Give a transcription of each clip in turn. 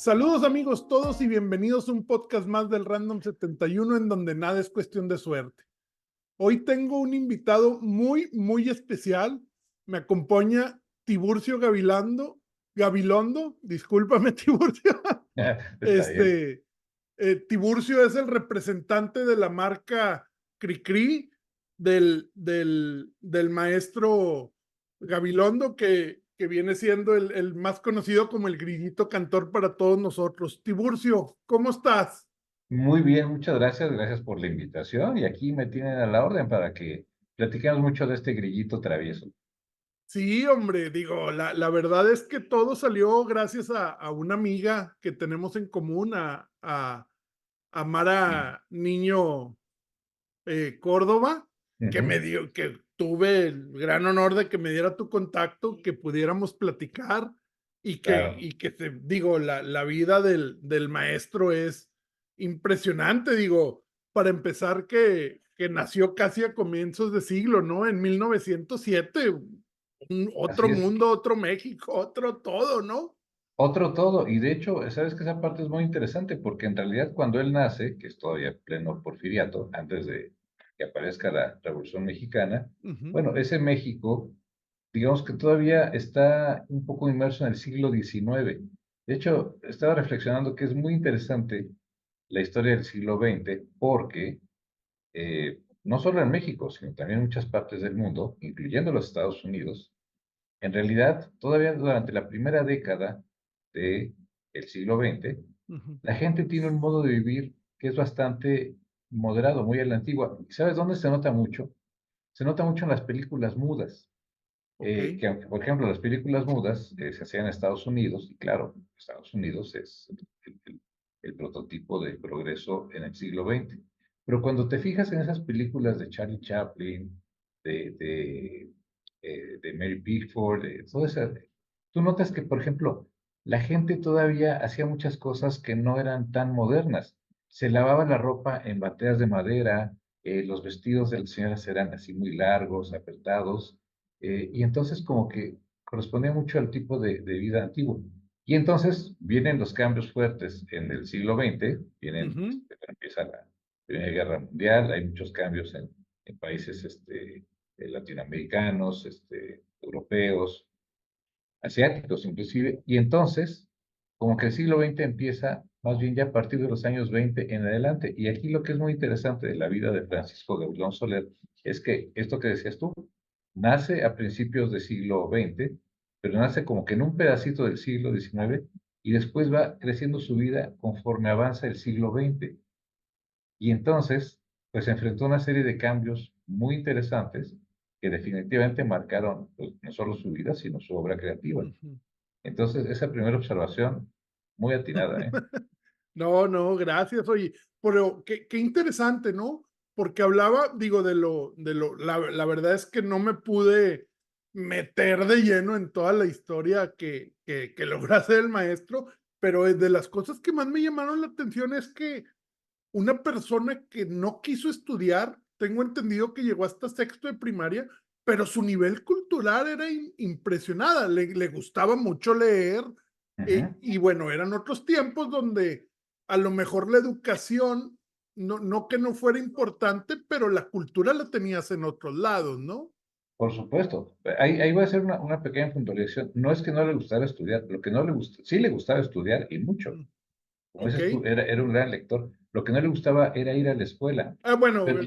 Saludos amigos todos y bienvenidos a un podcast más del Random 71 en donde nada es cuestión de suerte. Hoy tengo un invitado muy especial. Me acompaña Tiburcio Gabilondo, discúlpame Tiburcio. Está bien. Tiburcio es el representante de la marca Cricri del maestro Gabilondo, que viene siendo el más conocido como el grillito cantor para todos nosotros. Tiburcio, ¿cómo estás? Muy bien, muchas gracias. Gracias por la invitación. Y aquí me tienen a la orden para que platiquemos mucho de este grillito travieso. Sí, hombre, digo, la verdad es que todo salió gracias a una amiga que tenemos en común, a Mara Niño Córdoba, Ujú, que tuve el gran honor de que me diera tu contacto, que pudiéramos platicar claro, y que te digo, la vida del maestro es impresionante, digo, para empezar que nació casi a comienzos de siglo, ¿no? En 1907, otro así es. mundo, otro México, otro todo, ¿no? Otro todo. Y de hecho, sabes que esa parte es muy interesante porque en realidad cuando él nace, que es todavía pleno porfiriato, antes de que aparezca la Revolución Mexicana, Ujú, bueno, ese México, digamos que todavía está un poco inmerso en el siglo XIX. De hecho, estaba reflexionando que es muy interesante la historia del siglo XX porque no solo en México, sino también en muchas partes del mundo, incluyendo los Estados Unidos, en realidad, todavía durante la primera década del siglo XX, ujú. la gente tiene un modo de vivir que es bastante moderado, muy a la antigua. ¿Y sabes dónde se nota mucho? Se nota mucho en las películas mudas. Ok. Que aunque, por ejemplo, las películas mudas se hacían en Estados Unidos, y claro, Estados Unidos es el prototipo del progreso en el siglo XX. Pero cuando te fijas en esas películas de Charlie Chaplin, de, de, de Mary Pickford, de todo eso, tú notas que, por ejemplo, la gente todavía hacía muchas cosas que no eran tan modernas. Se lavaba la ropa en bateas de madera, los vestidos de las señoras eran así muy largos, apretados, y entonces como que correspondía mucho al tipo de vida antiguo. Y entonces vienen los cambios fuertes en el siglo XX, vienen, Ujú. empieza la Primera Guerra Mundial, hay muchos cambios en países latinoamericanos, europeos, asiáticos inclusive, y entonces como que el siglo XX empieza más bien ya a partir de los años 20 en adelante. Y aquí lo que es muy interesante de la vida de Francisco de Gavilón Soler es que esto que decías tú, nace a principios del siglo XX, pero nace como que en un pedacito del siglo XIX y después va creciendo su vida conforme avanza el siglo XX. Y entonces, pues se enfrentó a una serie de cambios muy interesantes que definitivamente marcaron pues, no solo su vida, sino su obra creativa. Ujú. Entonces, esa primera observación, muy atinada, ¿eh? No, no, gracias. Oye, pero qué interesante, ¿no? Porque hablaba, digo, la verdad es que no me pude meter de lleno en toda la historia que logró hacer el maestro, pero de las cosas que más me llamaron la atención es que una persona que no quiso estudiar, tengo entendido que llegó hasta sexto de primaria, pero su nivel cultural era impresionada, le gustaba mucho leer, Ujú. y bueno, eran otros tiempos donde a lo mejor la educación, no que no fuera importante, pero la cultura la tenías en otros lados, ¿no? Por supuesto. Ahí voy a hacer una pequeña puntualización. No es que no le gustara estudiar, lo que no le gusta, sí le gustaba estudiar y mucho. Mm, Como ok. dices tú, era un gran lector. Lo que no le gustaba era ir a la escuela. Ah, bueno, Pero,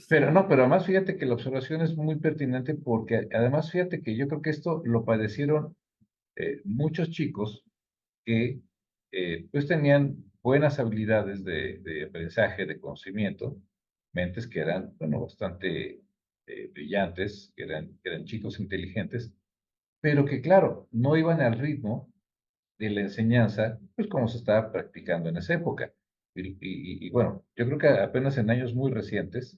pero no, pero además fíjate que la observación es muy pertinente porque además fíjate que yo creo que esto lo padecieron muchos chicos que pues tenían buenas habilidades de aprendizaje, de conocimiento, mentes que eran, bueno, bastante brillantes, que eran chicos inteligentes, pero que claro, no iban al ritmo de la enseñanza, pues como se estaba practicando en esa época. Y bueno, yo creo que apenas en años muy recientes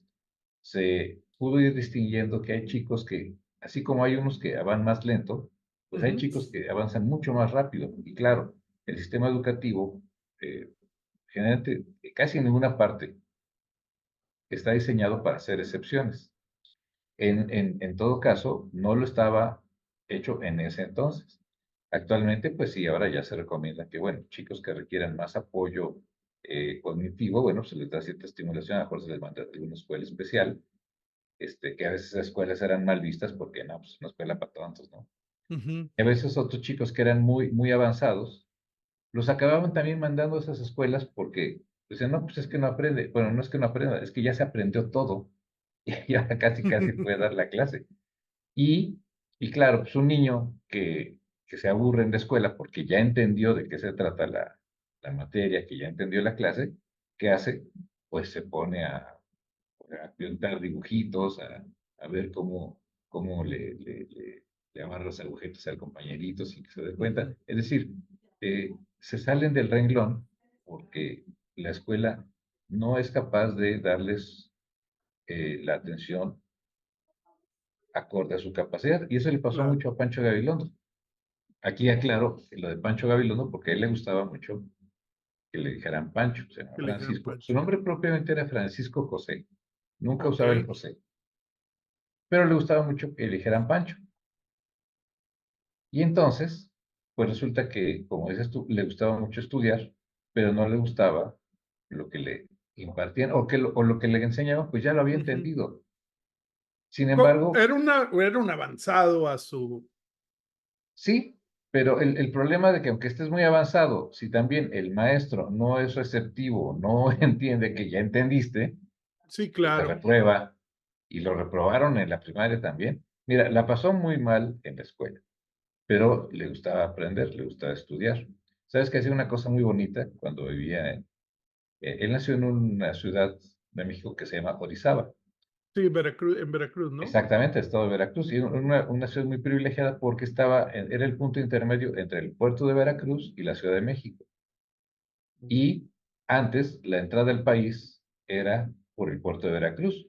se pudo ir distinguiendo que hay chicos que, así como hay unos que van más lento, pues hay ujú, chicos que avanzan mucho más rápido. Y claro, el sistema educativo, eh, generalmente, casi en ninguna parte está diseñado para hacer excepciones. En todo caso, no lo estaba hecho en ese entonces. Actualmente, pues sí, ahora ya se recomienda que, bueno, chicos que requieran más apoyo cognitivo, bueno, se les da cierta estimulación, a lo mejor se les manda a alguna escuela especial, que a veces esas escuelas eran mal vistas porque, no, pues una escuela para tontos, ¿no? Ujú. Y a veces otros chicos que eran muy, muy avanzados, los acababan también mandando a esas escuelas porque decían, no, pues es que no aprende. Bueno, no es que no aprenda, es que ya se aprendió todo y ahora casi, casi puede dar la clase. Y, y claro, pues un niño que se aburre en la escuela porque ya entendió de qué se trata la materia, que ya entendió la clase, ¿qué hace? Pues se pone a pintar dibujitos, a ver cómo le amarra las agujetas al compañerito sin que se dé cuenta. Ujú. Es decir, se salen del renglón porque la escuela no es capaz de darles la atención acorde a su capacidad. Y eso le pasó Claro, mucho a Pancho Gabilondo. Aquí aclaro lo de Pancho Gabilondo porque a él le gustaba mucho que le dijeran Pancho, se llama que le dijeron Francisco. Su Pancho. nombre propiamente era Francisco José. Nunca Ok. usaba el José, pero le gustaba mucho que le dijeran Pancho. Y entonces, pues resulta que, como dices tú, le gustaba mucho estudiar, pero no le gustaba lo que le impartían o lo que le enseñaban, pues ya lo había Ujú. entendido. Sin embargo, Era un avanzado a su. sí, pero el problema de que aunque estés muy avanzado, si también el maestro no es receptivo, no entiende que ya entendiste, Sí, pues te claro. reprueba, y lo reprobaron en la primaria también. Mira, la pasó muy mal en la escuela, pero le gustaba aprender, le gustaba estudiar. ¿Sabes que hacía una cosa muy bonita cuando vivía él nació en una ciudad de México que se llama Orizaba, Sí, Veracruz, en Veracruz, ¿no? exactamente, estado de Veracruz, y una ciudad muy privilegiada porque era el punto intermedio entre el puerto de Veracruz y la Ciudad de México. Y antes la entrada al país era por el puerto de Veracruz.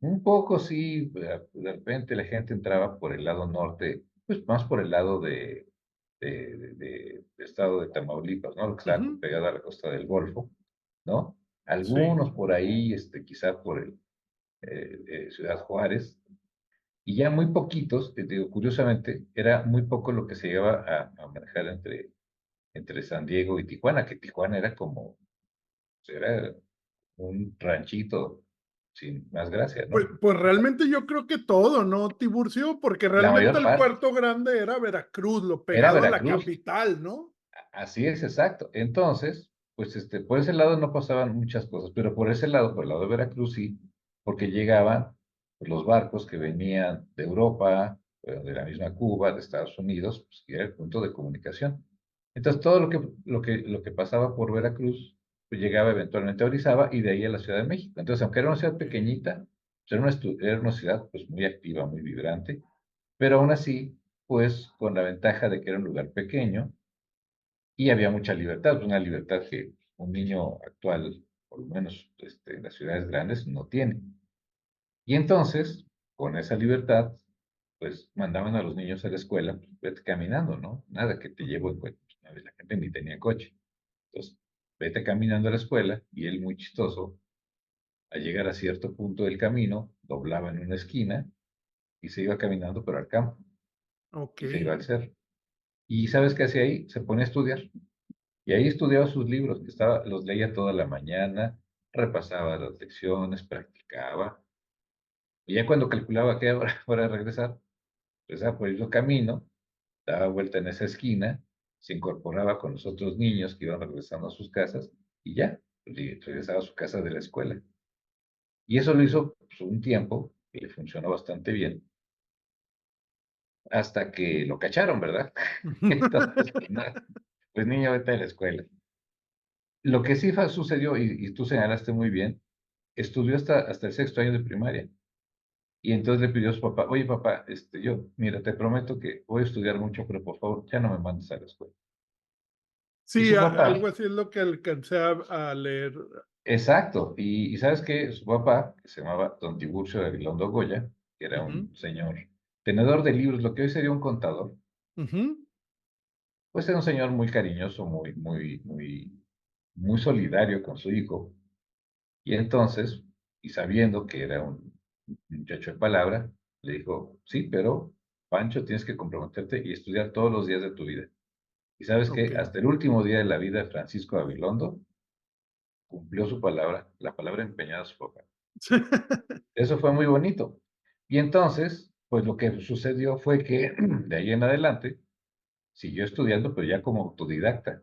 Un poco sí, de repente la gente entraba por el lado norte, pues más por el lado de estado de Tamaulipas, ¿no? Lo que está Ujú. pegado a la costa del Golfo, ¿no? Sí. Algunos por ahí, quizá por Ciudad Juárez, y ya muy poquitos, te digo, curiosamente, era muy poco lo que se llegaba a manejar entre San Diego y Tijuana, que Tijuana era como, pues, era un ranchito sin más gracia, Pues, ¿no? pues realmente yo creo que todo, ¿no, Tiburcio? Porque La realmente mayor el parte puerto grande era Veracruz, lo era pegado a la Veracruz, capital, ¿no? así es, exacto. Entonces, pues por ese lado no pasaban muchas cosas, pero por ese lado, por el lado de Veracruz sí, porque llegaban pues, los barcos que venían de Europa, de la misma Cuba, de Estados Unidos, pues, y era el punto de comunicación. Entonces, todo lo que pasaba por Veracruz, pues llegaba eventualmente a Orizaba y de ahí a la Ciudad de México. Entonces, aunque era una ciudad Okey. pequeñita, pues era una ciudad pues muy activa, muy vibrante, pero aún así, pues con la ventaja de que era un lugar pequeño, y había mucha libertad, pues, una libertad que un niño actual, por lo menos en las ciudades grandes, no tiene. Y entonces, con esa libertad, pues mandaban a los niños a la escuela, pues, vete caminando, ¿no? Nada que te llevo en Ujú. coche. Pues, a veces la gente ni tenía coche. Entonces, vete caminando a la escuela y él muy chistoso, al llegar a cierto punto del camino, doblaba en una esquina y se iba caminando, pero al campo, y se iba Okey. al cerro. ¿Y sabes qué hacía ahí? Se ponía a estudiar. Y ahí estudiaba sus libros, los leía toda la mañana, repasaba las lecciones, practicaba. Y ya cuando calculaba que hora para regresar, empezaba por el mismo camino, daba vuelta en esa esquina, se incorporaba con los otros niños que iban regresando a sus casas y ya, regresaba a su casa de la escuela. Y eso lo hizo pues, un tiempo, y le funcionó bastante bien, hasta que lo cacharon, ¿verdad? Entonces, pues, pues niño, vete a la escuela. Lo que sí sucedió, y tú señalaste muy bien, estudió hasta el sexto año de primaria. Y entonces le pidió a su papá, oye papá, mira, te prometo que voy a estudiar mucho, pero por favor, ya no me mandes a la escuela. Y Sí, su algo papá, así es lo que alcancé a leer. exacto, y ¿sabes qué? Su papá, que se llamaba don Tiburcio de Aguilondo Goya, que era Ujú, un señor tenedor de libros, lo que hoy sería un contador, ujú. pues era un señor muy cariñoso, muy, muy, muy, muy solidario con su hijo. Y entonces, y sabiendo que era un muchacho de palabra, le dijo, sí, pero Pancho, tienes que comprometerte y estudiar todos los días de tu vida. Y sabes Ok. que hasta el último día de la vida de Francisco Gabilondo cumplió su palabra, la palabra empeñada a su papá. Eso fue muy bonito. Y entonces, pues lo que sucedió fue que de ahí en adelante siguió estudiando, pero ya como autodidacta.